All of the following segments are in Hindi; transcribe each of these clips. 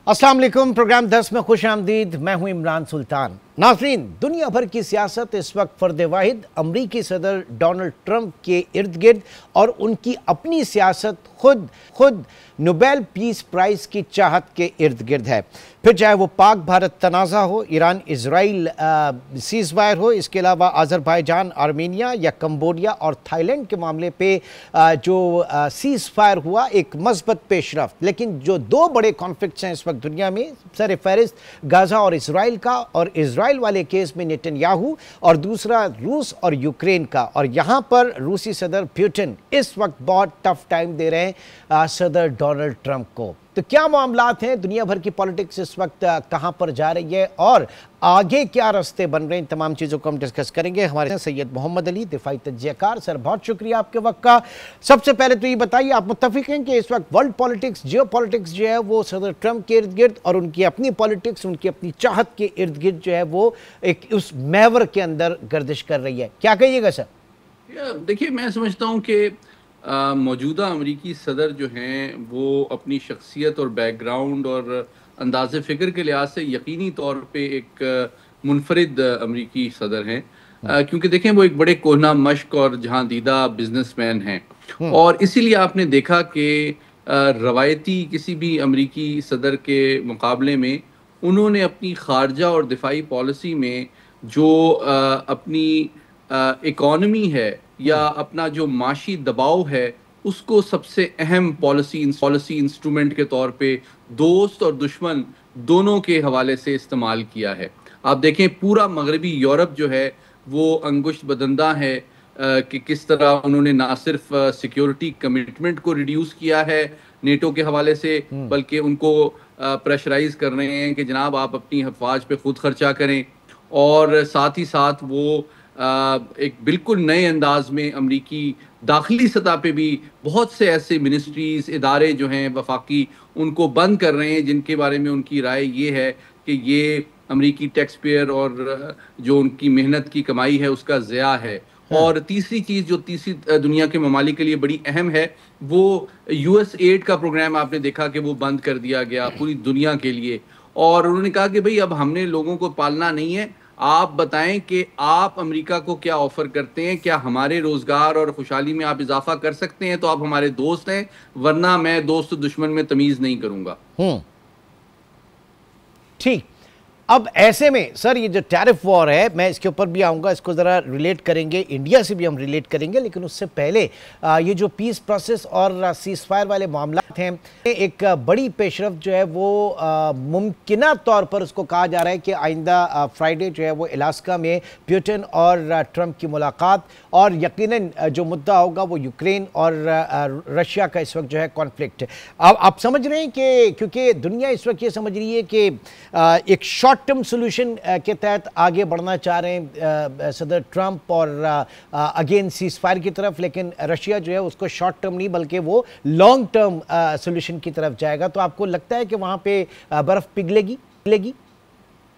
अस्सलाम वालेकुम। प्रोग्राम 10 में खुश आमदीद। मैं हूं इमरान सुल्तान। नाज़रीन, दुनिया भर की सियासत इस वक्त फर्द वाहिद अमरीकी सदर डोनाल्ड ट्रंप के इर्द गिर्द और उनकी अपनी सियासत खुद नोबेल पीस प्राइज़ की चाहत के इर्द गिर्द है। फिर चाहे वो पाक भारत तनाज़ा हो, ईरान इजराइल सीज़फायर हो, इसके अलावा आज़रबाईजान आर्मीनिया या कंबोडिया और थाईलैंड के मामले पे जो सीज़फायर हुआ, एक मस्बत पेशरफ्त। लेकिन जो दो बड़े कॉन्फ्लिक्ट्स हैं इस वक्त दुनिया में, सर फहरिस्त गाज़ा और इसराइल का, और इसराइल वाले केस में नेतन्याहू, और दूसरा रूस और यूक्रेन का। और यहाँ पर रूसी सदर पुतिन इस वक्त बहुत टफ टाइम दे रहे हैं सदर डोनाल्ड ट्रंप को। तो क्या मामलात हैं, दुनिया भर की पॉलिटिक्स इस वक्त कहां पर जा रही है और आगे क्या रास्ते बन रहे हैं, तमाम चीज़ों को हम डिस्कस करेंगे। हमारे साथ सैयद मोहम्मद अली, दिफाई तज्जियाकार। सर बहुत शुक्रिया आपके वक्त का। सबसे पहले तो ये बताइए, आप मुत्तफिक हैं कि इस वक्त वर्ल्ड पॉलिटिक्स, जियो पॉलिटिक्स जो है वो सदर ट्रंप के इर्द गिर्द और उनकी अपनी पॉलिटिक्स, उनकी अपनी चाहत के इर्द गिर्द जो है वो एक उस महवर के अंदर गर्दिश कर रही है, क्या कहिएगा सर? देखिए, मैं समझता हूँ कि मौजूदा अमरीकी सदर जो हैं वो अपनी शख्सियत और बैकग्राउंड और अंदाज़े फ़िक्र के लिहाज से यकीनी तौर पे एक मुनफरिद अमरीकी सदर हैं, क्योंकि देखें वो एक बड़े कोहना मश्क और जहाँ दीदा बिजनेसमैन हैं। और इसीलिए आपने देखा कि रवायती किसी भी अमरीकी सदर के मुकाबले में उन्होंने अपनी खारजा और दिफाई पॉलिसी में जो अपनी इकॉनमी है या अपना जो माशी दबाव है, उसको सबसे अहम पॉलिसी इंस्ट्रूमेंट के तौर पे दोस्त और दुश्मन दोनों के हवाले से इस्तेमाल किया है। आप देखें पूरा मगरबी यूरोप जो है वो अंगुश्त बदंदा है कि किस तरह उन्होंने ना सिर्फ सिक्योरिटी कमिटमेंट को रिड्यूस किया है नेटो के हवाले से, बल्कि उनको प्रेशराइज कर रहे हैं कि जनाब आप अपनी अफवाज पे खुद खर्चा करें। और साथ ही साथ वो एक बिल्कुल नए अंदाज में अमरीकी दाखिली सतह पे भी बहुत से ऐसे मिनिस्ट्रीज, इदारे जो हैं वफाकी, उनको बंद कर रहे हैं जिनके बारे में उनकी राय ये है कि ये अमरीकी टैक्स पेयर और जो उनकी मेहनत की कमाई है उसका ज़िया है। और तीसरी चीज़ जो तीसरी दुनिया के ममालिक के लिए बड़ी अहम है, वो यूएस एड का प्रोग्राम आपने देखा कि वो बंद कर दिया गया पूरी दुनिया के लिए। और उन्होंने कहा कि भाई अब हमने लोगों को पालना नहीं है, आप बताएं कि आप अमेरिका को क्या ऑफर करते हैं, क्या हमारे रोजगार और खुशहाली में आप इजाफा कर सकते हैं तो आप हमारे दोस्त हैं, वरना मैं दोस्त दुश्मन में तमीज नहीं करूंगा। ठीक। अब ऐसे में सर ये जो टैरिफ वॉर है, मैं इसके ऊपर भी आऊँगा, इसको ज़रा रिलेट करेंगे, इंडिया से भी हम रिलेट करेंगे, लेकिन उससे पहले ये जो पीस प्रोसेस और सीज़फायर वाले मामला हैं, एक बड़ी पेशरफ जो है वो मुमकिना तौर पर उसको कहा जा रहा है कि आइंदा फ्राइडे जो है वो अलास्का में पुतिन और ट्रंप की मुलाकात, और यकीनन जो मुद्दा होगा वो यूक्रेन और रशिया का इस वक्त जो है कॉन्फ्लिक्ट है। अब आप समझ रहे हैं कि क्योंकि दुनिया इस वक्त ये समझ रही है कि एक शॉर्ट टर्म सोल्यूशन के तहत आगे बढ़ना चाह रहे हैं सदर ट्रंप और अगेन सीज़फायर की तरफ, लेकिन रशिया जो है उसको शॉर्ट टर्म नहीं बल्कि वो लॉन्ग टर्म सोल्यूशन की तरफ जाएगा। तो आपको लगता है कि वहाँ पे बर्फ पिघलेगी?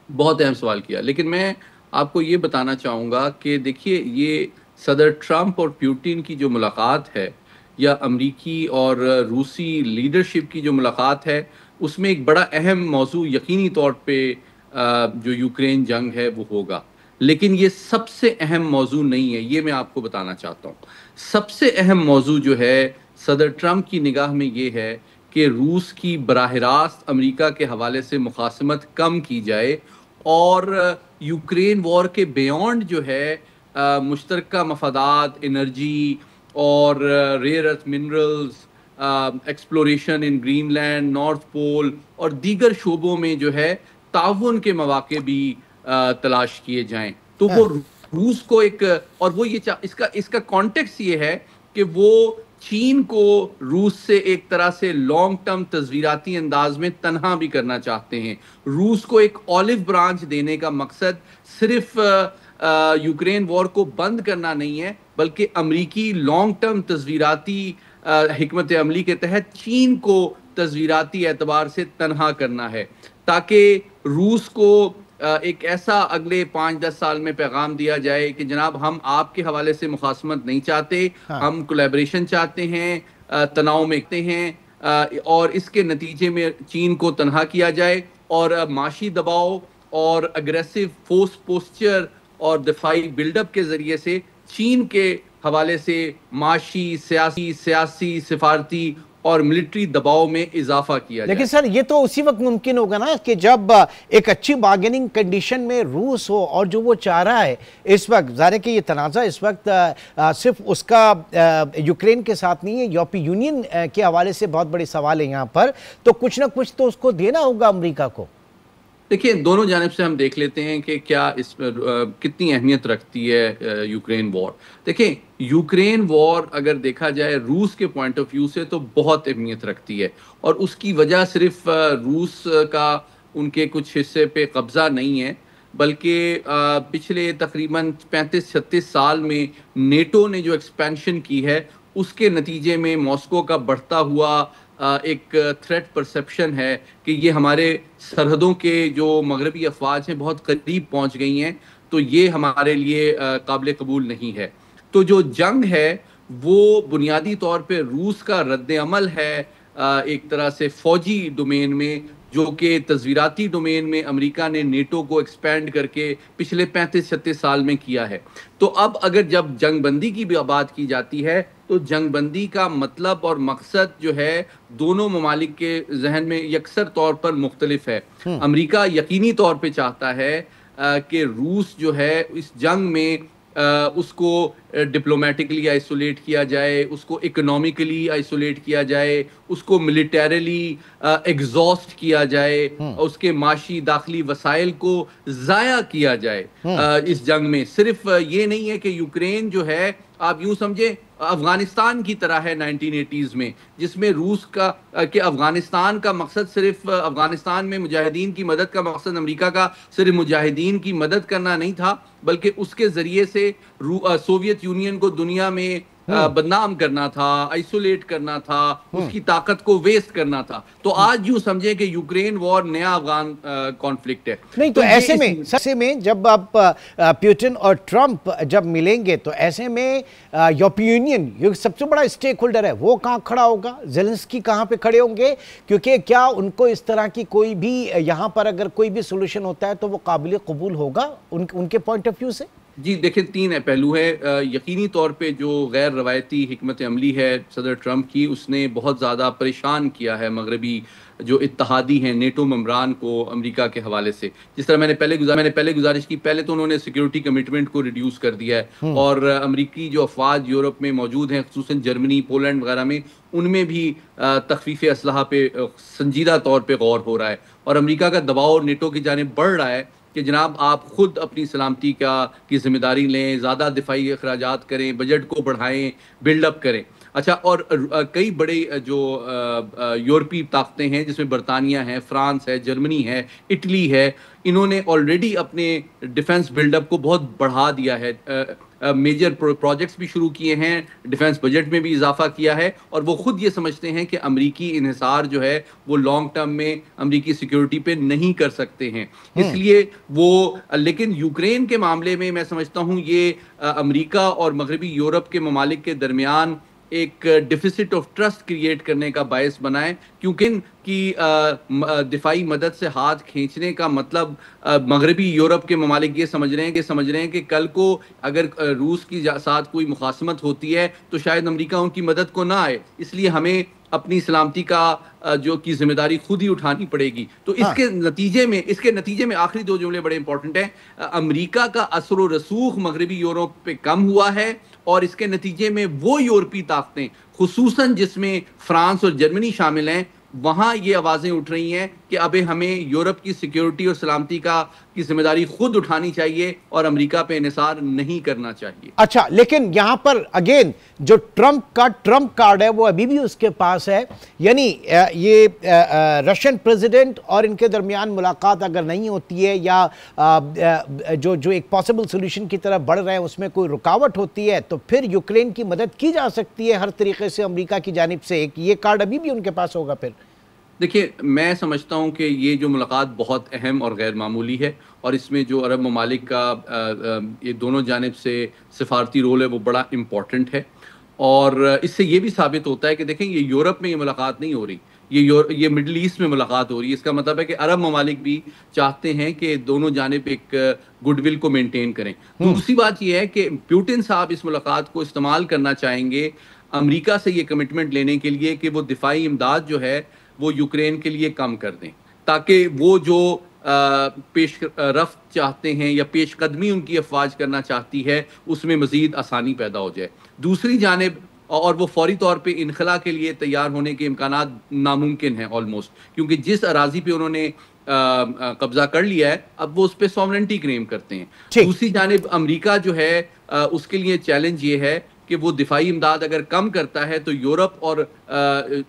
बहुत अहम सवाल किया, लेकिन मैं आपको ये बताना चाहूँगा कि देखिए ये सदर ट्रंप और पुतिन की जो मुलाकात है या अमरीकी और रूसी लीडरशिप की जो मुलाकात है, उसमें एक बड़ा अहम मौजू यकीनी तौर पे जो यूक्रेन जंग है वो होगा। लेकिन ये सबसे अहम मौजू नहीं है, ये मैं आपको बताना चाहता हूँ। सबसे अहम मौजू जो है सदर ट्रंप की निगाह में ये है कि रूस की बराह रास्त अमेरिका के हवाले से मुखासमत कम की जाए और यूक्रेन वॉर के बियॉन्ड जो है मुश्तरका मफादात, एनर्जी और रेयर अर्थ मिनरल्स, एक्सप्लोरेशन इन ग्रीनलैंड, नॉर्थ पोल और दीगर शोबों में जो है ताउन के मौके भी तलाश किए जाएं। तो वो रूस को एक, और वो ये इसका कॉन्टेक्स्ट ये है कि वो चीन को रूस से एक तरह से लॉन्ग टर्म तस्वीराती अंदाज में तनहा भी करना चाहते हैं। रूस को एक ऑलिव ब्रांच देने का मकसद सिर्फ यूक्रेन वॉर को बंद करना नहीं है, बल्कि अमरीकी लॉन्ग टर्म तस्वीराती हिकमत अमली के तहत चीन को तस्वीराती एतबार से तनहा करना है, ताकि रूस को एक ऐसा अगले 5-10 साल में पैगाम दिया जाए कि जनाब हम आपके हवाले से मुखासमत नहीं चाहते, हाँ। हम कोलैबोरेशन चाहते हैं, तनाव में हैं, और इसके नतीजे में चीन को तनहा किया जाए और माशी दबाव और अग्रेसिव फोर्स पोस्चर और दिफाई बिल्डअप के जरिए से चीन के हवाले से माशी, सियासी, सिफारती और मिलिट्री दबाव में इजाफा किया जाए। लेकिन सर ये तो उसी वक्त मुमकिन होगा ना कि जब एक अच्छी बार्गेनिंग कंडीशन में रूस हो, और जो वो चाह रहा है इस वक्त, ज़ाहिर है कि ये तनाज़ा इस वक्त सिर्फ उसका यूक्रेन के साथ नहीं है, यूरोपीय यूनियन के हवाले से बहुत बड़े सवाल है यहाँ पर, तो कुछ ना कुछ तो उसको देना होगा अमेरिका को। देखिए, दोनों जानिब से हम देख लेते हैं कि क्या इस कितनी अहमियत रखती है यूक्रेन वॉर। देखिए, यूक्रेन वॉर अगर देखा जाए रूस के पॉइंट ऑफ व्यू से तो बहुत अहमियत रखती है, और उसकी वजह सिर्फ रूस का उनके कुछ हिस्से पे कब्जा नहीं है, बल्कि पिछले तकरीबन 35-36 साल में नेटो ने जो एक्सपेंशन की है उसके नतीजे में मॉस्को का बढ़ता हुआ एक थ्रेट परसेप्शन है कि ये हमारे सरहदों के जो मगरबी अफवाज हैं बहुत करीब पहुंच गई हैं, तो ये हमारे लिए काबिल कबूल नहीं है। तो जो जंग है वो बुनियादी तौर पे रूस का रद्द अमल है एक तरह से फौजी डोमेन में, जो कि तस्वीराती डोमेन में अमेरिका ने नेटो को एक्सपेंड करके पिछले 35-36 साल में किया है। तो अब अगर जब जंगबंदी की भी बात की जाती है तो जंगबंदी का मतलब और मकसद जो है दोनों ममालिक के जहन में यकसर तौर पर मुख्तलिफ है। अमेरिका यकीनी तौर पे चाहता है कि रूस जो है इस जंग में उसको डिप्लोमेटिकली आइसोलेट किया जाए, उसको इकोनॉमिकली आइसोलेट किया जाए, उसको मिलिटरीली एग्जॉस्ट किया जाए, उसके माशी दाखिली वसाइल को ज़ाया किया जाए इस जंग में। सिर्फ ये नहीं है कि यूक्रेन जो है आप यूं समझे अफगानिस्तान की तरह है 1980s में, जिसमें रूस का कि अफगानिस्तान का मकसद सिर्फ अफगानिस्तान में मुजाहिदीन की मदद का मकसद अमेरिका का सिर्फ मुजाहिदीन की मदद करना नहीं था, बल्कि उसके जरिए से सोवियत यूनियन को दुनिया में बदनाम करना था, आइसोलेट करना था, उसकी ताकत को वेस्ट करना था। तो आज यूं समझे कि यूक्रेन वॉर नया अफगान कॉन्फ्लिक्ट है। नहीं तो ऐसे में जब आप पुतिन और ट्रंप जब मिलेंगे तो ऐसे में यूरोपीय यूनियन जो सबसे बड़ा स्टेक होल्डर है वो कहाँ खड़ा होगा, ज़ेलेंस्की कहाँ पे खड़े होंगे, क्योंकि क्या उनको इस तरह की कोई भी यहाँ पर अगर कोई भी सोल्यूशन होता है तो वो काबिल कबूल होगा उनके पॉइंट ऑफ व्यू से? जी देखिए, 3 पहलू है। यकीनी तौर पे जो गैर रवायती हिकमत अमली है सदर ट्रंप की, उसने बहुत ज़्यादा परेशान किया है मगरबी जो इत्तहादी हैं नेटो मम्बरान को अमेरिका के हवाले से। जिस तरह मैंने पहले गुजारिश की, पहले तो उन्होंने सिक्योरिटी कमिटमेंट को रिड्यूस कर दिया है, और अमेरिकी जो अफवाज यूरोप में मौजूद हैं, खुसूसन जर्मनी, पोलैंड वगैरह में, उनमें भी तखफीफ असलहा पे संजीदा तौर पर गौर हो रहा है, और अमेरिका का दबाव नेटो की जानिब बढ़ रहा है कि जनाब आप खुद अपनी सलामती की जिम्मेदारी लें, ज़्यादा दिफाई अखराजात करें, बजट को बढ़ाएं, बिल्डअप करें। अच्छा, और कई बड़े जो यूरोपीय ताकतें हैं जिसमें बरतानिया है, फ्रांस है, जर्मनी है, इटली है, इन्होंने ऑलरेडी अपने डिफेंस बिल्डअप को बहुत बढ़ा दिया है। मेजर प्रोजेक्ट्स भी शुरू किए हैं, डिफेंस बजट में भी इजाफा किया है, और वो खुद ये समझते हैं कि अमरीकी इन्हिसार जो है वो लॉन्ग टर्म में अमरीकी सिक्योरिटी पे नहीं कर सकते हैं, इसलिए वो। लेकिन यूक्रेन के मामले में मैं समझता हूँ ये अमरीका और मगरबी यूरोप के ममालिक के दरमियान एक डिफिसिट ऑफ ट्रस्ट क्रिएट करने का बायस बनाए, क्योंकि दिफाई मदद से हाथ खींचने का मतलब मगरबी यूरोप के ममालिक ये समझ रहे हैं कि कल को अगर रूस की साथ कोई मुखासमत होती है तो शायद अमेरिका उनकी मदद को ना आए, इसलिए हमें अपनी सलामती का जो की जिम्मेदारी खुद ही उठानी पड़ेगी। तो इसके नतीजे में आखिरी 2 जुमले बड़े इंपॉर्टेंट हैं। अमेरिका का असर व रसूख मगरबी यूरोप पे कम हुआ है, और इसके नतीजे में वो यूरोपीय ताकतें, खुसूसन जिसमें फ्रांस और जर्मनी शामिल हैं, वहां ये आवाजें उठ रही हैं कि अबे हमें यूरोप की सिक्योरिटी और सलामती की जिम्मेदारी खुद उठानी चाहिए और अमेरिका पे इन्हिसार नहीं करना चाहिए। अच्छा, लेकिन यहां पर अगेन जो ट्रंप कार्ड है वो अभी भी उसके पास है, यानी ये रशियन प्रेसिडेंट और इनके दरमियान मुलाकात अगर नहीं होती है या जो एक पॉसिबल सोल्यूशन की तरफ बढ़ रहे हैं उसमें कोई रुकावट होती है, तो फिर यूक्रेन की मदद की जा सकती है हर तरीके से अमेरिका की जानिब से। एक ये कार्ड अभी भी उनके पास होगा। फिर देखिए, मैं समझता हूं कि ये जो मुलाकात बहुत अहम और गैर मामूली है और इसमें जो अरब ममालिक का ये दोनों जानिब से सिफारती रोल है वो बड़ा इम्पॉर्टेंट है। और इससे ये भी साबित होता है कि देखें, ये यूरोप में ये मुलाकात नहीं हो रही, ये मिडल ईस्ट में मुलाकात हो रही है। इसका मतलब है कि अरब ममालिक भी चाहते हैं कि दोनों जानिब एक गुडविल को मेंटेन करें। दूसरी बात यह है कि पुतिन साहब इस मुलाकात को इस्तेमाल करना चाहेंगे अमेरिका से ये कमिटमेंट लेने के लिए कि वो दिफाई इमदाद जो है वो यूक्रेन के लिए कम कर दें, ताकि वो जो पेश रफ्त चाहते हैं या पेशकदमी उनकी अफवाज करना चाहती है उसमें मजीद आसानी पैदा हो जाए। दूसरी जानिब और वो फौरी तौर पे इनखला के लिए तैयार होने के इम्कानात नामुमकिन हैं ऑलमोस्ट, क्योंकि जिस अराजी पे उन्होंने कब्जा कर लिया है अब वो उस पर सॉवरेंटी क्लेम करते हैं। दूसरी जानिब अमेरिका जो है उसके लिए चैलेंज ये है कि वो दिफाई इमदाद अगर कम करता है तो यूरोप और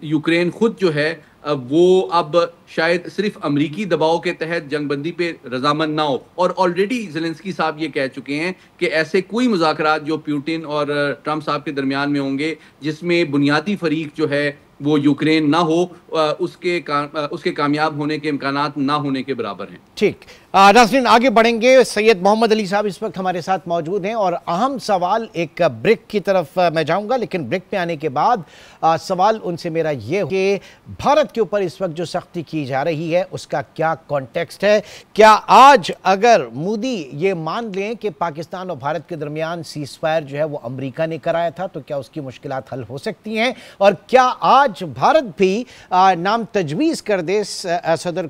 यूक्रेन खुद जो है वो अब शायद सिर्फ अमरीकी दबाव के तहत जंगबंदी पे रजामंद ना हो। और ऑलरेडी ज़ेलेंस्की साहब ये कह चुके हैं कि ऐसे कोई मुज़ाकरात जो पुतिन और ट्रंप साहब के दरमियान में होंगे जिसमें बुनियादी फरीक जो है वो यूक्रेन ना हो, उसके कामयाब होने के इम्कानात ना होने के बराबर हैं। ठीक, नाज़रीन आगे बढ़ेंगे। सैयद मोहम्मद अली साहब इस वक्त हमारे साथ मौजूद हैं और अहम सवाल एक ब्रेक की तरफ मैं जाऊंगा, लेकिन ब्रेक पे आने के बाद सवाल उनसे मेरा ये कि भारत के ऊपर इस वक्त जो सख्ती की जा रही है उसका क्या कॉन्टेक्स्ट है। क्या आज अगर मोदी ये मान लें कि पाकिस्तान और भारत के दरमियान सीज फायर जो है वो अमरीका ने कराया था, तो क्या उसकी मुश्किलात हल हो सकती हैं? और क्या आज भारत भी नाम तजवीज़ कर दे सदर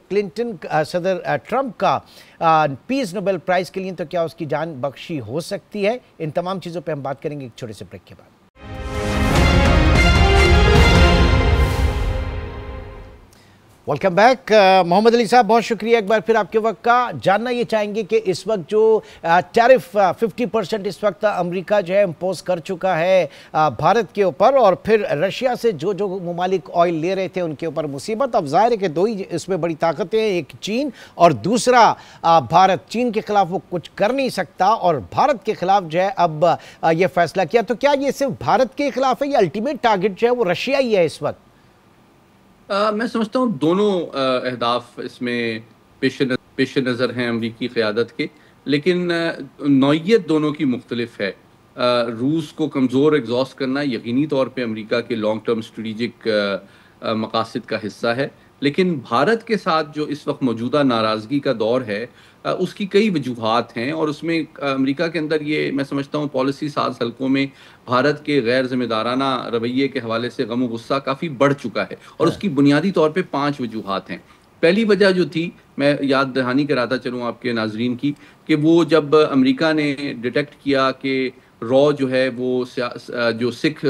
ट्रंप का पीस नोबेल प्राइज के लिए, तो क्या उसकी जान बख्शी हो सकती है? इन तमाम चीज़ों पे हम बात करेंगे एक छोटे से ब्रेक के बाद। Welcome back. मोहम्मद अली साहब, बहुत शुक्रिया एक बार फिर आपके वक्त का। जानना ये चाहेंगे कि इस वक्त जो टैरिफ 50% इस वक्त अमेरिका जो है इम्पोज कर चुका है भारत के ऊपर, और फिर रशिया से जो जो ममालिक ऑयल ले रहे थे उनके ऊपर मुसीबत। अब जाहिर है कि दो ही इसमें बड़ी ताकतें हैं, एक चीन और दूसरा भारत। चीन के खिलाफ वो कुछ कर नहीं सकता और भारत के खिलाफ जो है अब ये फैसला किया। तो क्या ये सिर्फ भारत के खिलाफ है या अल्टीमेट टारगेट जो है वो रशिया ही है इस वक्त? मैं समझता हूँ दोनों अहदाफ इसमें पेश नज़र हैं अमरीकी क़यादत के, लेकिन नौइयत दोनों की मुख्तलिफ है। रूस को कमज़ोर एग्जॉस्ट करना यकीनी तौर पे अमरीका के लॉन्ग टर्म स्ट्रेटिजिक मकासद का हिस्सा है, लेकिन भारत के साथ जो इस वक्त मौजूदा नाराज़गी का दौर है उसकी कई वजूहात हैं और उसमें अमेरिका के अंदर ये मैं समझता हूँ पॉलिसी साज हलकों में भारत के गैर जिम्मेदाराना रवैये के हवाले से गम गुस्सा काफ़ी बढ़ चुका है और उसकी बुनियादी तौर पे 5 वजूहात हैं। पहली वजह जो थी, मैं याद दहानी कराता चलूँ आपके नाजरीन की, कि वो जब अमेरिका ने डिटेक्ट किया कि रॉ जो है वो जो सिख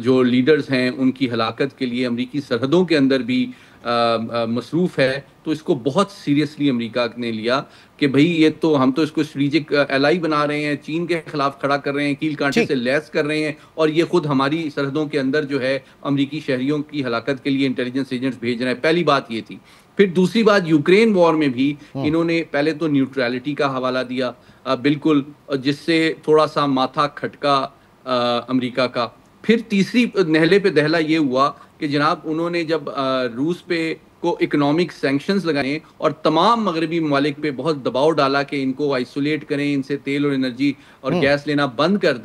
जो लीडर्स हैं उनकी हलाकत के लिए अमरीकी सरहदों के अंदर भी मसरूफ़ है, तो इसको बहुत सीरियसली अमेरिका ने लिया कि भाई ये तो हम तो इसको स्ट्रेटेजिक एलाई बना रहे हैं, चीन के खिलाफ खड़ा कर रहे हैं, कील कांटे से लैस कर रहे हैं और ये खुद हमारी सरहदों के अंदर जो है अमरीकी शहरियों की हलाकत के लिए इंटेलिजेंस एजेंट्स भेज रहे हैं। पहली बात ये थी। फिर दूसरी बात, यूक्रेन वॉर में भी इन्होंने पहले तो न्यूट्रलिटी का हवाला दिया बिल्कुल, जिससे थोड़ा सा माथा खटका अमेरिका का। फिर तीसरी नहले पे दहला ये हुआ कि जनाब उन्होंने जब रूस पे को इकोनॉमिक सैंक्शंस लगाए और तमाम मगरबी ममालिक पे बहुत दबाव डाला कि इनको आइसोलेट करें, इनसे तेल और एनर्जी और गैस लेना बंद कर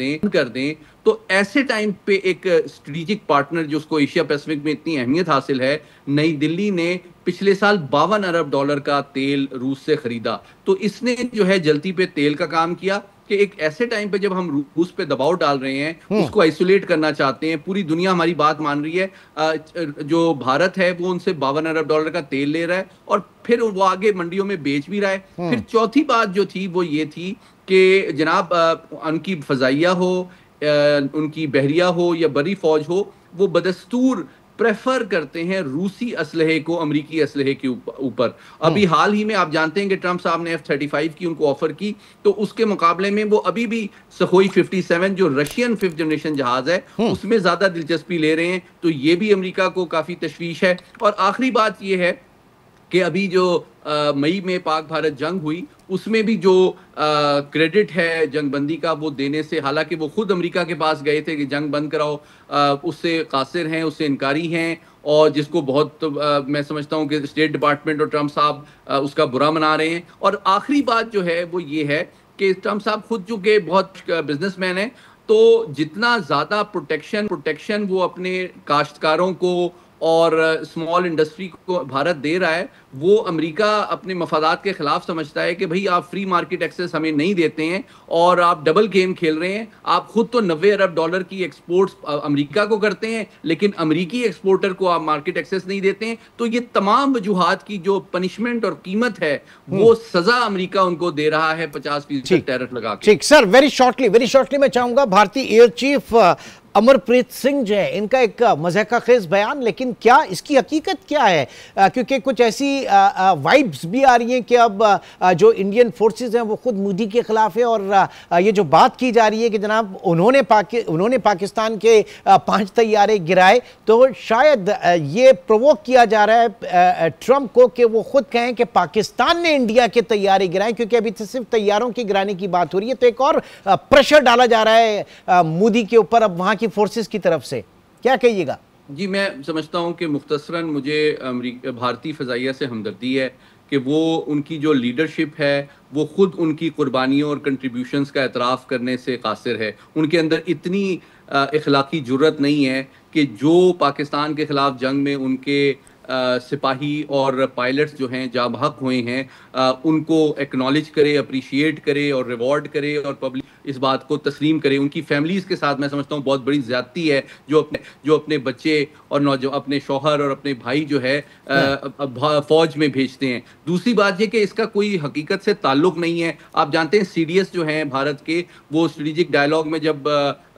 दें, तो ऐसे टाइम पे एक स्ट्रेटेजिक पार्टनर जो उसको एशिया पैसिफिक में इतनी अहमियत हासिल है, नई दिल्ली ने पिछले साल $52 अरब का तेल रूस से खरीदा। तो इसने जो है जल्दी पे तेल का काम किया कि एक ऐसे टाइम पे जब हम रूस पे दबाव डाल रहे हैं, उसको आइसोलेट करना चाहते हैं, पूरी दुनिया हमारी बात मान रही है, जो भारत है वो उनसे $52 अरब का तेल ले रहा है और फिर वो आगे मंडियों में बेच भी रहा है। फिर चौथी बात जो थी वो ये थी कि जनाब उनकी फजाइया हो, उनकी बहरिया हो या बरी फौज हो, वो बदस्तूर प्रेफर करते हैं रूसी असलहे को अमेरिकी असलहे के ऊपर। अभी हाल ही में आप जानते हैं कि ट्रंप साहब ने F-35 की उनको ऑफर की, तो उसके मुकाबले में वो अभी भी सखोई 57 जो रशियन 5th जनरेशन जहाज है उसमें ज्यादा दिलचस्पी ले रहे हैं। तो ये भी अमेरिका को काफी तशवीश है। और आखिरी बात ये है कि अभी जो मई में पाक भारत जंग हुई उसमें भी जो क्रेडिट है जंगबंदी का वो देने से, हालांकि वो खुद अमेरिका के पास गए थे कि जंग बंद कराओ, उससे कासिर हैं, उससे इनकारी हैं, और जिसको बहुत मैं समझता हूं कि स्टेट डिपार्टमेंट और ट्रंप साहब उसका बुरा मना रहे हैं। और आखिरी बात जो है वो ये है कि ट्रंप साहब खुद चूंकि बहुत बिजनेसमैन है, तो जितना ज्यादा प्रोटेक्शन वो अपने काश्तकारों को और स्मॉल इंडस्ट्री को भारत दे रहा है, वो अमेरिका अपने मफादात के खिलाफ समझता है कि भाई आप फ्री मार्केट एक्सेस हमें नहीं देते हैं और आप डबल गेम खेल रहे हैं। आप खुद तो 90 अरब डॉलर की एक्सपोर्ट्स अमेरिका को करते हैं, लेकिन अमेरिकी एक्सपोर्टर को आप मार्केट एक्सेस नहीं देते हैं। तो ये तमाम वजूहात की जो पनिशमेंट और कीमत है वो सजा अमेरिका उनको दे रहा है 50% टैरिफ लगा के। ठीक सर, वेरी शॉर्टली मैं चाहूंगा भारतीय एयर चीफ अमरप्रीत सिंह जो है, इनका एक मज़ाक़ खेज बयान, लेकिन क्या इसकी हकीकत क्या है? क्योंकि कुछ ऐसी वाइब्स भी आ रही हैं कि अब जो इंडियन फोर्सेस हैं वो खुद मोदी के खिलाफ है, और ये जो बात की जा रही है कि जनाब उन्होंने पाकिस्तान के 5 तैयारे गिराए, तो शायद ये प्रोवोक किया जा रहा है ट्रंप को कि वो खुद कहें कि पाकिस्तान ने इंडिया के तैयारे गिराए, क्योंकि अभी तो सिर्फ तैयारों की गिराने की बात हो रही है। तो एक और प्रेशर डाला जा रहा है मोदी के ऊपर अब वहां की फोर्सेस की तरफ से, क्या कहिएगा? जी, मैं समझता हूं कि मुख्तसरन मुझे भारतीय फ़ज़ाइया से हमदर्दी है कि वो उनकी जो लीडरशिप है वो खुद उनकी कुर्बानियों और कंट्रीब्यूशंस का एतराफ़ करने से कासिर है। उनके अंदर इतनी इखलाकी जुर्रत नहीं है कि जो पाकिस्तान के ख़िलाफ़ जंग में उनके सिपाही और पायलट्स जो हैं जाँ बहक हुए हैं उनको एक्नॉलेज करे, अप्रिशिएट करे और रिवॉर्ड करे और पब्लिक इस बात को तस्लीम करे। उनकी फैमिलीज़ के साथ मैं समझता हूँ बहुत बड़ी ज़्यादती है जो अपने बच्चे और अपने शौहर और अपने भाई जो है फौज में भेजते हैं। दूसरी बात ये कि इसका कोई हकीकत से ताल्लुक नहीं है। आप जानते हैं CDS जो हैं भारत के, वो स्ट्रेटेजिक डायलॉग में जब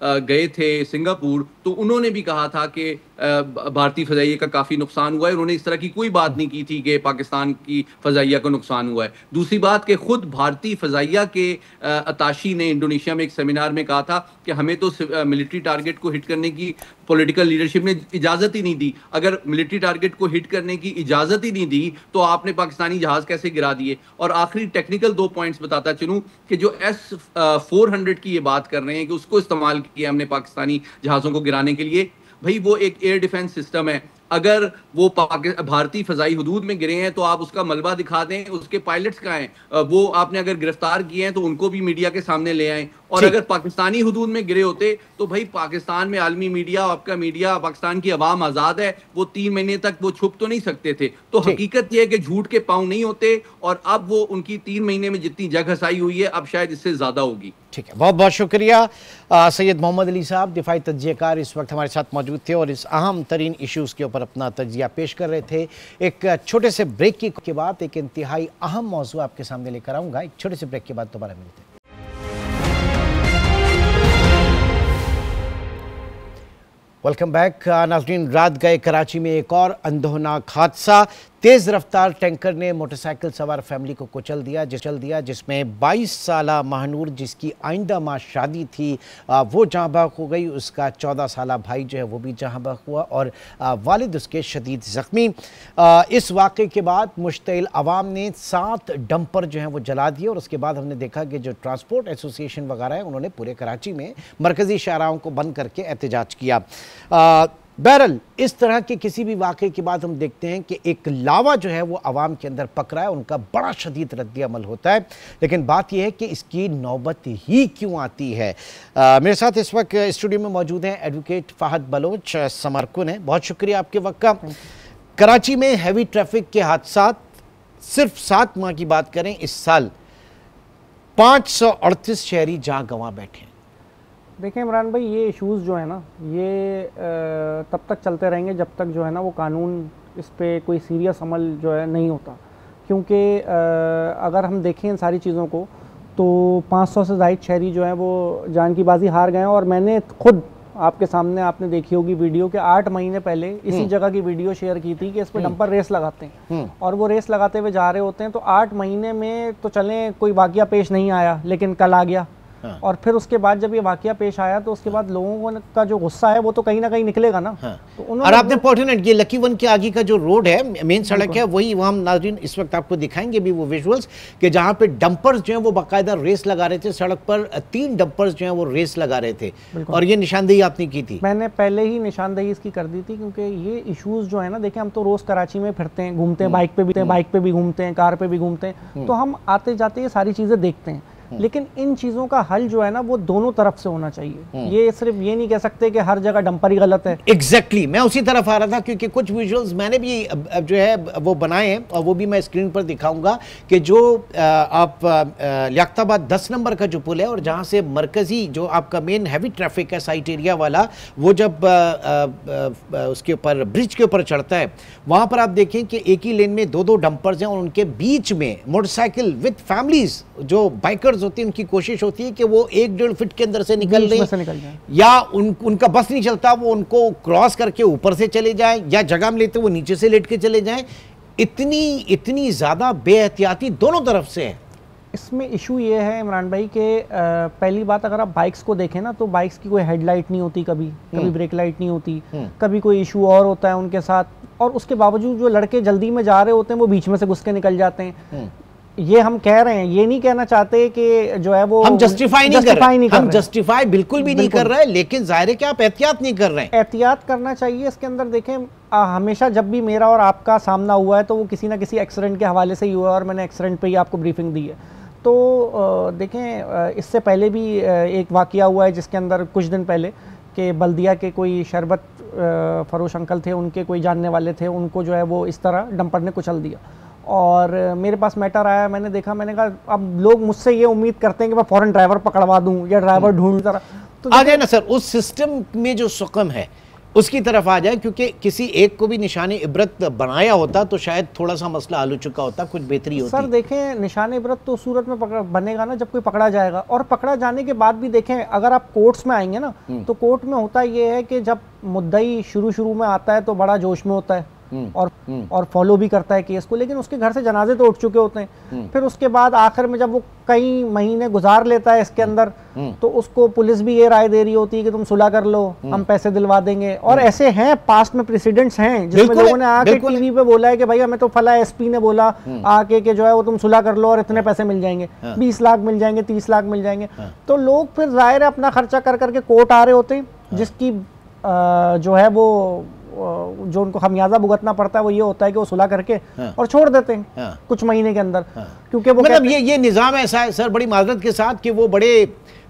गए थे सिंगापुर, तो उन्होंने भी कहा था कि भारतीय फ़ज़ाइया का काफ़ी नुकसान हुआ है। उन्होंने इस तरह की कोई बात नहीं की थी कि पाकिस्तान की फ़ज़ाइया को नुकसान हुआ है। दूसरी बात कि खुद भारतीय फ़ज़ाइया के अताशी ने इंडोनेशिया में एक सेमिनार में कहा था कि हमें तो मिलिट्री टारगेट को हिट करने की पॉलिटिकल लीडरशिप ने इजाज़त ही नहीं दी। अगर मिलिट्री टारगेट को हिट करने की इजाज़त ही नहीं दी तो आपने पाकिस्तानी जहाज़ कैसे गिरा दिए? और आखिरी टेक्निकल 2 पॉइंट्स बताता चलूँ कि जो S-400 की ये बात कर रहे हैं कि उसको इस्तेमाल किया हमने पाकिस्तानी जहाज़ों को गिराने के लिए, भाई वो एक एयर डिफेंस सिस्टम है। अगर वो भारतीय फ़ज़ाई हुदूद में गिरे हैं तो आप उसका मलबा दिखा दें, उसके पायलट्स कहाँ हैं, वो आपने अगर गिरफ्तार किए हैं तो उनको भी मीडिया के सामने ले आएं। और अगर पाकिस्तानी हुदूद में गिरे होते तो भाई पाकिस्तान में आलमी मीडिया, आपका मीडिया, पाकिस्तान की आवाम आज़ाद है, वो 3 महीने तक वो छुप तो नहीं सकते थे। तो हकीकत यह है कि झूठ के पाँव नहीं होते, और अब वो उनकी 3 महीने में जितनी जग हसाई हुई है अब शायद इससे ज़्यादा होगी। ठीक है, बहुत बहुत शुक्रिया। सैयद मोहम्मद अली साहब, दिफाई तज्ज़ियाकार, इस वक्त हमारे साथ मौजूद थे और इस अहम तरीन इश्यूज़ के ऊपर अपना तज्ज़िया पेश कर रहे थे। एक छोटे से ब्रेक के बाद एक इंतहाई अहम मौजू आपके सामने लेकर आऊँगा। एक छोटे से ब्रेक के बाद दोबारा मिलते हैं। वेलकम बैक नाज़रीन। रात गए कराची में एक और अंदोनाक हादसा। तेज़ रफ्तार टैंकर ने मोटरसाइकिल सवार फैमिली को कुचल दिया जिसमें 22 साला महानूर, जिसकी आइंदा माह शादी थी, वो जहाँ बहक हो गई। उसका 14 साला भाई जो है वो भी जहाँ बहक हुआ और वालिद उसके शदीद ज़ख्मी। इस वाक़े के बाद मुश्तइल अवाम ने 7 डंपर जो हैं वो जला दिए, और उसके बाद हमने देखा कि जो ट्रांसपोर्ट एसोसिएशन वगैरह है उन्होंने पूरे कराची में मरकज़ी शाहराहों को बंद करके एहतजाज किया। बहरहाल इस तरह के किसी भी वाक़े के बाद हम देखते हैं कि एक लावा जो है वो आवाम के अंदर पकड़ा है, उनका बड़ा शदीद रद्द अमल होता है। लेकिन बात यह है कि इसकी नौबत ही क्यों आती है। मेरे साथ इस वक्त स्टूडियो में मौजूद हैं एडवोकेट फ़हद बलोच समरकुन है। बहुत शुक्रिया आपके वक्त का। कराची में हैवी ट्रैफिक के हादसा सिर्फ 7 माह की बात करें, इस साल 538 शहरी जान गंवा बैठे हैं। देखें इमरान भाई, ये इश्यूज़ जो है ना, ये तब तक चलते रहेंगे जब तक जो है ना वो कानून इस पे कोई सीरियस अमल जो है नहीं होता। क्योंकि अगर हम देखें इन सारी चीज़ों को तो 500 से ज़ायद शहरी जो हैं वो जान की बाजी हार गए हैं। और मैंने खुद आपके सामने आपने देखी होगी वीडियो के 8 महीने पहले इसी जगह की वीडियो शेयर की थी कि इस पे डंपर रेस लगाते हैं और वो रेस लगाते हुए जा रहे होते हैं। तो 8 महीने में तो चलें कोई वाकया पेश नहीं आया, लेकिन कल आ गया। और फिर उसके बाद जब ये वाकया पेश आया तो उसके बाद लोगों का जो गुस्सा है वो तो कहीं ना कहीं निकलेगा ना। तो और आपने पॉइंट ये लकी वन के आगे का जो रोड है, मेन सड़क है, वही वहाँ नाज़रीन इस वक्त आपको दिखाएंगे भी वो विजुअल्स कि जहाँ पे डंपर्स जो हैं वो बाकायदा रेस लगा रहे थे। सड़क पर 3 डंपर्स जो हैं वो रेस लगा रहे थे और ये निशानदेही आपने की थी। मैंने पहले ही निशानदेही इसकी कर दी थी, क्योंकि ये इश्यूज जो है ना, देखिए हम तो रोज कराची में फिरते हैं, घूमते हैं, बाइक पे भी घूमते हैं, कार पे भी घूमते हैं, तो हम आते जाते ये सारी चीजें देखते हैं। लेकिन इन चीज़ों का हल जो है ना वो दोनों तरफ से होना चाहिए। ये सिर्फ ये नहीं कह सकते कि हर जगह डंपर ही गलत है। एग्जैक्टली मैं उसी तरफ आ रहा था, क्योंकि कुछ विजुअल्स मैंने भी जो है वो बनाए हैं और वो भी मैं स्क्रीन पर दिखाऊंगा कि जो आप लियाकताबाद 10 नंबर का जो पुल है और जहां से मरकजी जो आपका मेन हैवी ट्रैफिक है साइट एरिया वाला, वो जब उसके ऊपर ब्रिज के ऊपर चढ़ता है, वहां पर आप देखें कि एक ही लेन में 2-2 डंपर्स हैं और उनके बीच में मोटरसाइकिल विद फैमिलीज जो बाइकर्स होती है, उनकी कोशिश होती है कि वो 1-1.5 फीट के अंदर से निकल जाए या उनका बस नहीं चलता, वो उनको क्रॉस करके ऊपर से चले जाएं या जगह में लेते वो नीचे से लेट के चले जाएं। इतनी ज्यादा बेहतियाती दोनों तरफ से है। इसमें इशू ये है इमरान भाई कि पहली बात, अगर आप बाइक्स को देखें ना तो बाइक्स की कोई हेडलाइट नहीं होती, कभी ब्रेक लाइट नहीं होती, कभी कोई इशू और होता है उनके साथ, और उसके बावजूद जो लड़के जल्दी में जा रहे होते हैं वो बीच में से घुस के निकल जाते हैं। ये हम कह रहे हैं, ये नहीं कहना चाहते कि जो है वो हम जस्टिफाई हम जस्टिफाई बिल्कुल भी नहीं कर रहे हैं, लेकिन जाहिर है कि आप एहतियात नहीं कर रहे हैं। एहतियात करना चाहिए इसके अंदर। देखें हमेशा जब भी मेरा और आपका सामना हुआ है तो वो किसी ना किसी एक्सीडेंट के हवाले से ही हुआ है और मैंने एक्सीडेंट पे ही आपको ब्रीफिंग दी है। तो देखें इससे पहले भी एक वाकया हुआ है जिसके अंदर कुछ दिन पहले कि बल्दिया के कोई शरबत फरोश अंकल थे, उनके कोई जानने वाले थे, उनको जो है वो इस तरह डंपर ने कुचल दिया और मेरे पास मैटर आया। मैंने देखा, मैंने कहा अब लोग मुझसे ये उम्मीद करते हैं कि मैं फौरन ड्राइवर पकड़वा दूं या ड्राइवर ढूंढ तरह, तो आ जाए ना सर उस सिस्टम में जो सुकम है उसकी तरफ आ जाए, क्योंकि किसी एक को भी निशाने इबरत बनाया होता तो शायद थोड़ा सा मसला हल हो चुका होता, कुछ बेहतरी होती। सर देखें निशाने इबरत तो सूरत में बनेगा ना जब कोई पकड़ा जाएगा, और पकड़ा जाने के बाद भी देखें अगर आप कोर्ट्स में आएंगे ना तो कोर्ट में होता ये है कि जब मुद्दई शुरू में आता है तो बड़ा जोश में होता है और फॉलो भी करता है केस को, लेकिन उसके घर से जनाजे तो उठ चुके होते हैं। फिर उसके बाद आखिर में जब वो कई महीने गुजार लेता है इसके अंदर, तो उसको पुलिस भी ये राय दे रही होती है कि तुम सुलह कर लो, हम पैसे दिलवा देंगे। और ऐसे हैं, पास्ट में प्रेसिडेंट्स हैं जिसमें लोगों ने आके टीवी पे बोला है कि भाई हमें तो फला एसपी ने बोला आके कि जो है वो तुम सुलह कर लो और इतने पैसे मिल जाएंगे, 20 लाख मिल जाएंगे, 30 लाख मिल जाएंगे। तो लोग फिर जाहिर है अपना खर्चा कर करके कोर्ट आ रहे होते हैं, जिसकी जो है वो जो उनको खमियाजा भुगतना पड़ता है वो ये होता है कि वो सुलह करके और छोड़ देते हैं कुछ महीने के अंदर, क्योंकि वो मतलब ये निज़ाम ऐसा है सर, बड़ी माजरत के साथ, कि वो बड़े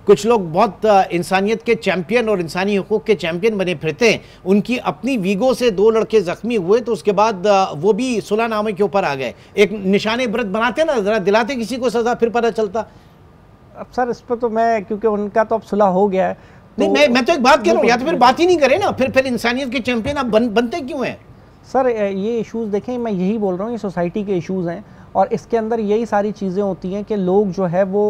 कुछ लोग बहुत इंसानियत के चैंपियन और इंसानी हुकूक के चैंपियन बने फिरते हैं। उनकी अपनी वीगो से 2 लड़के जख्मी हुए तो उसके बाद वो भी सुलहनामे के ऊपर आ गए। एक निशाने इबरत बनाते ना, जरा दिलाते किसी को सजा, फिर पता चलता। अब सर इस पर तो मैं, क्योंकि उनका तो अब सुलह हो गया है, नहीं मैं तो एक बात कह रहा हूँ, या तो फिर बात ही नहीं करें ना, फिर इंसानियत के चैंपियन आप बनते क्यों हैं? सर ये इश्यूज देखें, मैं यही बोल रहा हूँ, ये सोसाइटी के इश्यूज हैं और इसके अंदर यही सारी चीज़ें होती हैं कि लोग जो है वो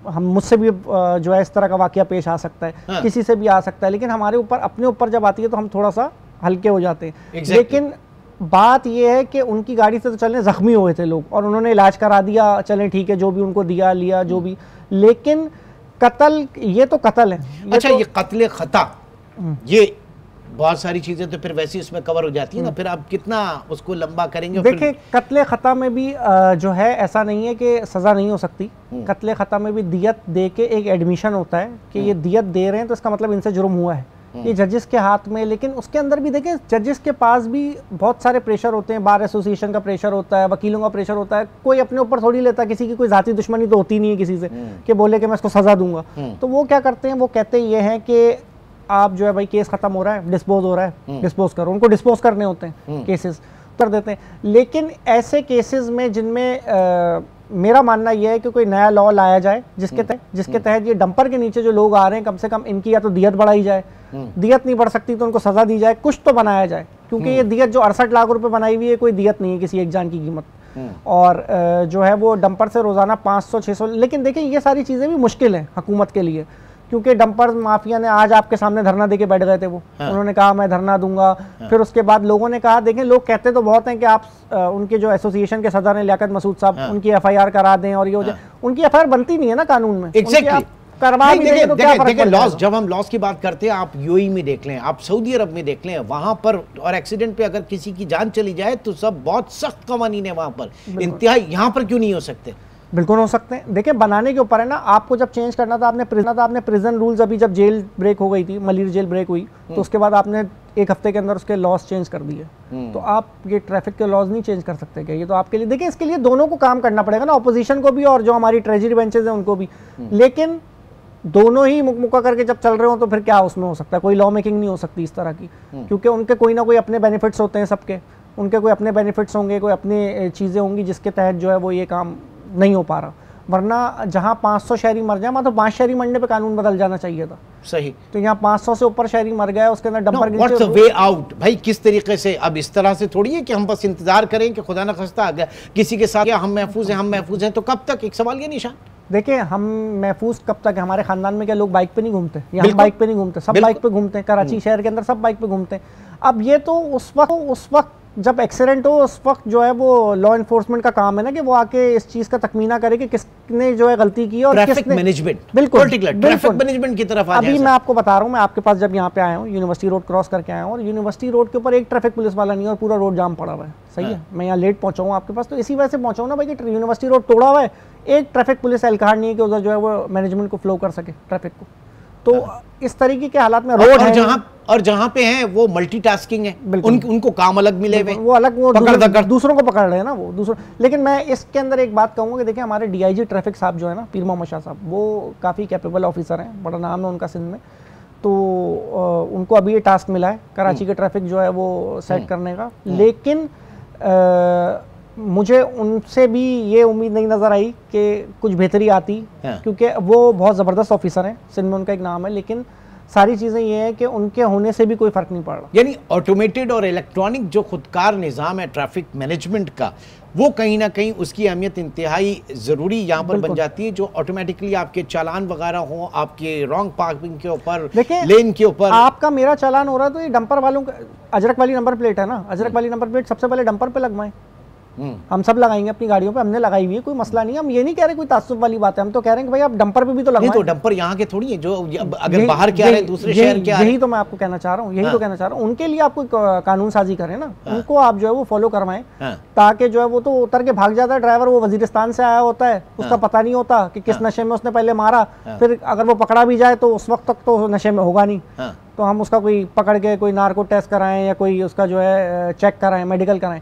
हम मुझसे भी जो है इस तरह का वाकया पेश आ सकता है, हाँ। किसी से भी आ सकता है, लेकिन हमारे ऊपर अपने ऊपर जब आती है तो हम थोड़ा सा हल्के हो जाते हैं। लेकिन बात यह है कि उनकी गाड़ी से तो चलने जख्मी हुए थे लोग और उन्होंने इलाज करा दिया, चलें ठीक है, जो भी उनको दिया लिया जो भी, लेकिन कत्ल, ये तो कत्ल है। अच्छा ये कत्ल खता, ये बहुत सारी चीजें तो फिर वैसे इसमें कवर हो जाती है ना, फिर आप कितना उसको लंबा करेंगे। देखिए कत्ल खता में भी जो है ऐसा नहीं है कि सजा नहीं हो सकती, कत्ल खता में भी दियत दे के एक एडमिशन होता है कि ये दियत दे रहे हैं तो इसका मतलब इनसे जुर्म हुआ है, ये जजेस के हाथ में। लेकिन उसके अंदर भी देखें जजेस के पास भी बहुत सारे प्रेशर होते हैं, बार एसोसिएशन का प्रेशर होता है, वकीलों का प्रेशर होता है, कोई अपने ऊपर थोड़ी लेता, किसी की कोई जाती दुश्मनी तो होती नहीं है किसी से कि बोले कि मैं इसको सजा दूंगा। तो वो क्या करते हैं, वो कहते ये हैं कि आप जो है भाई केस खत्म हो रहा है, डिस्पोज हो रहा है, डिस्पोज करो, उनको डिस्पोज करने होते हैं केसेस, कर देते हैं। लेकिन ऐसे केसेस में जिनमें मेरा मानना यह है कि कोई नया लॉ लाया जाए जिसके तहत ये डंपर के नीचे जो लोग आ रहे हैं कम से कम इनकी या तो दियत बढ़ाई जाए, दियत नहीं बढ़ सकती तो उनको सजा दी जाए, कुछ तो बनाया जाए, क्योंकि ये दियत जो 68 लाख रुपए बनाई हुई है कोई दियत नहीं है किसी एक जान की कीमत। और जो है वो डंपर से रोजाना 500-600, लेकिन देखिए ये सारी चीजें भी मुश्किल है हुकूमत के लिए, क्योंकि डंपर माफिया ने आज आपके सामने धरना देके बैठ गए थे वो। उन्होंने कहा मैं धरना दूंगा। फिर उसके बाद लोगों ने कहा, देखें लोग कहते तो बहुत हैं कि आप उनके जो एसोसिएशन के सदर हैं लियाकत मसूद साहब, उनकी एफआईआर करा दें और ये हो जाए। उनकी एफआईआर बनती नहीं है ना कानून में। देखिए लॉस, जब हम लॉस की बात करते हैं, आप यूएई में देख लें, आप सऊदी अरब में देख लें, वहां पर और एक्सीडेंट पे अगर किसी की जान चली जाए तो सब बहुत सख्त कवानीन है वहां पर, इंतहाई। यहाँ पर क्यों नहीं हो सकते? बिल्कुल हो सकते हैं। देखिए बनाने के ऊपर है ना, आपको जब चेंज करना था आपने प्रिजन रूल्स, अभी जब जेल ब्रेक हो गई थी, मलिर जेल ब्रेक हुई, तो उसके बाद आपने एक हफ्ते के अंदर उसके लॉस चेंज कर दिए। तो आप ये ट्रैफिक के लॉज नहीं चेंज कर सकते क्या? ये तो आपके लिए, देखिए इसके लिए दोनों को काम करना पड़ेगा ना, ऑपोजिशन को भी और जो हमारी ट्रेजरी बेंचेस हैं उनको भी। लेकिन दोनों ही मुक्का करके जब चल रहे हो तो फिर क्या उसमें हो सकता है? कोई लॉ मेकिंग नहीं हो सकती इस तरह की, क्योंकि उनके कोई ना कोई अपने बेनिफिट्स होते हैं सबके, उनके कोई अपने बेनिफिट्स होंगे, कोई अपनी चीज़ें होंगी जिसके तहत जो है वो ये काम नहीं हो पा रहा। वरना जहाँ 500 शहरी मर जाए, मतलब 5 शहरी मरने पे कानून बदल जाना चाहिए था। सही। तो यहाँ 500 से ऊपर शहरी मर गया, उसके अंदर dumper what's the way out भाई? किस तरीके से? अब इस तरह से थोड़ी है कि हम बस इंतजार करें कि खुदा न खास्ता आ गया किसी के साथ, या हम महफूज हैं, तो कब तक? एक सवाल ये निशान। देखिए हम महफूज कब तक है? हमारे खानदान में क्या लोग बाइक पे नहीं घूमते? यहाँ बाइक पे नहीं घूमते, सब बाइक पे घूमते हैं। कराची शहर के अंदर सब बाइक पे घूमते हैं। अब ये तो उस वक्त जब एक्सीडेंट हो, उस वक्त जो है वो लॉ एनफोर्समेंट का काम है ना कि वो आके इस चीज का तकमीना करे कि किसने जो है गलती की और ट्रैफिक मैनेजमेंट, बिल्कुल ट्रैफिक मैनेजमेंट की तरफ आ जाए। अभी मैं आपको बता रहा हूँ, मैं आपके पास जब यहाँ पे आया हूँ, यूनिवर्सिटी रोड क्रॉस करके आया हूँ, और यूनिवर्सिटी रोड के ऊपर एक ट्रैफिक पुलिस वाला नहीं है और पूरा रोड जाम पड़ा हुआ है। सही है, मैं यहाँ लेट पहुंचा हूँ आपके पास, तो इसी वजह से पहुंचा हूँ ना भाई कि यूनिवर्सिटी रोड तोड़ा हुआ है, एक ट्रैफिक पुलिस एहलकार नहीं है कि उधर जो है वो मैनेजमेंट को फ्लो कर सके ट्रैफिक को। तो इस तरीके के हालात में रोड है जहाँ पे हैं वो मल्टीटास्किंग है, उनको काम अलग मिले हुए, वो अलग, वो दूसरों को पकड़ रहे हैं ना वो दूसरों। लेकिन मैं इसके अंदर एक बात कहूँगा कि देखिए हमारे डीआईजी ट्रैफिक साहब जो है ना, पीर मोहम्मद शाह साहब, वो काफ़ी कैपेबल ऑफिसर हैं, बड़ा नाम है उनका सिंध में। तो उनको अभी ये टास्क मिला है कराची के ट्रैफिक जो है वो सेट करने का। लेकिन मुझे उनसे भी ये उम्मीद नहीं नज़र आई कि कुछ बेहतरी आती, क्योंकि वो बहुत ज़बरदस्त ऑफिसर हैं, सिंध में उनका एक नाम है। लेकिन सारी चीज़ें ये हैं कि उनके होने से भी कोई फ़र्क नहीं पड़ रहा। यानी ऑटोमेटेड और इलेक्ट्रॉनिक जो खुदकार निज़ाम है ट्रैफिक मैनेजमेंट का, वो कहीं ना कहीं उसकी अहमियत इंतहाई ज़रूरी यहाँ पर बन जाती है, जो ऑटोमेटिकली आपके चालान वगैरह हो, आपके रॉन्ग पार्किंग के ऊपर, लेन के ऊपर। आपका मेरा चालान हो रहा है तो ये डंपर वालों का, अजरक वाली नंबर प्लेट है ना, अजरक वाली नंबर प्लेट सबसे पहले डंपर पे लगवाएं। हम सब लगाएंगे अपनी गाड़ियों पे, हमने लगाई हुई है, कोई मसला नहीं है। हम ये नहीं कह रहे कोई ताज्जुब वाली बात है, हम तो कह रहे हैं कि भाई आप डंपर पे भी तो लगाएं। तो डंपर यहाँ के थोड़ी है जो अगर बाहर के आ रहे हैं, दूसरे शहर के आ रहे हैं। यही तो मैं आपको कहना चाह रहा हूँ, यही तो कहना चाह रहा हूँ। उनके लिए आप कोई कानून साजी करें ना, उनको आप जो है वो फॉलो करवाएं, ताकि जो है वो तो उतर के भाग जाता है ड्राइवर, वो वजीरिस्तान से आया होता है, उसका पता नहीं होता कि किस नशे में उसने पहले मारा, फिर अगर वो पकड़ा भी जाए तो उस वक्त तक तो नशे में होगा नहीं। तो हम उसका कोई पकड़ के कोई नार्को टेस्ट कराएं या कोई उसका जो है चेक कराएं, मेडिकल कराएं।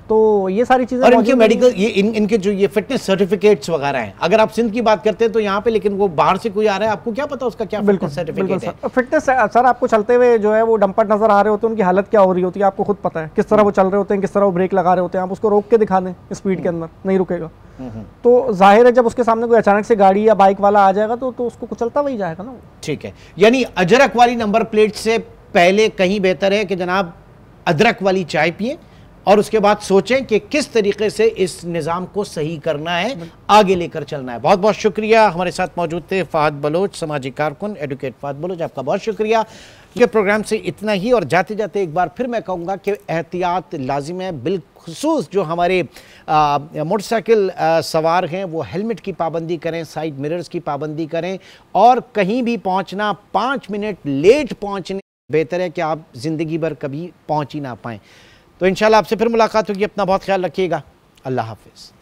तो ये सारी चीजें, और इनके मेडिकल, ये इनके जो ये फिटनेस सर्टिफिकेट्स वगैरह हैं, अगर आप सिंध की बात करते हैं तो यहाँ पे, लेकिन वो बाहर से कोई आ रहा है, आपको क्या पता उसका क्या फिटनेस सर्टिफिकेट है? फिटनेस सर, आपको चलते हुए जो है वो डंपर नजर आ रहे होते हैं, उनकी हालत क्या हो रही होती है आपको खुद पता है, किस तरह वो चल रहे होते हैं, किस तरह वो ब्रेक लगा रहे होते हैं। आप उसको रोक के दिखा दें स्पीड के अंदर, नहीं रुकेगा। तो जाहिर है जब उसके सामने कोई अचानक से गाड़ी या बाइक वाला आ जाएगा तो उसको कुचलता वही जाएगा ना। ठीक है, यानी अजरक वाली नंबर प्लेट से पहले कहीं बेहतर है कि जनाब अदरक वाली चाय पिए और उसके बाद सोचें कि किस तरीके से इस निज़ाम को सही करना है, आगे लेकर चलना है। बहुत बहुत शुक्रिया, हमारे साथ मौजूद थे फ़हद बलोच, समाजी कारकुन, एडवोकेट फ़हद बलोच, आपका बहुत शुक्रिया। ये प्रोग्राम से इतना ही, और जाते जाते एक बार फिर मैं कहूँगा कि एहतियात लाजिम है, बिलखुसूस जो हमारे मोटरसाइकिल सवार हैं वो हेलमेट की पाबंदी करें, साइड मिरर्स की पाबंदी करें, और कहीं भी पहुँचना 5 मिनट लेट पहुँचने बेहतर है कि आप ज़िंदगी भर कभी पहुँच ही ना पाएँ। तो इंशाल्लाह आपसे फिर मुलाकात होगी, अपना बहुत ख्याल रखिएगा, अल्लाह हाफिज़।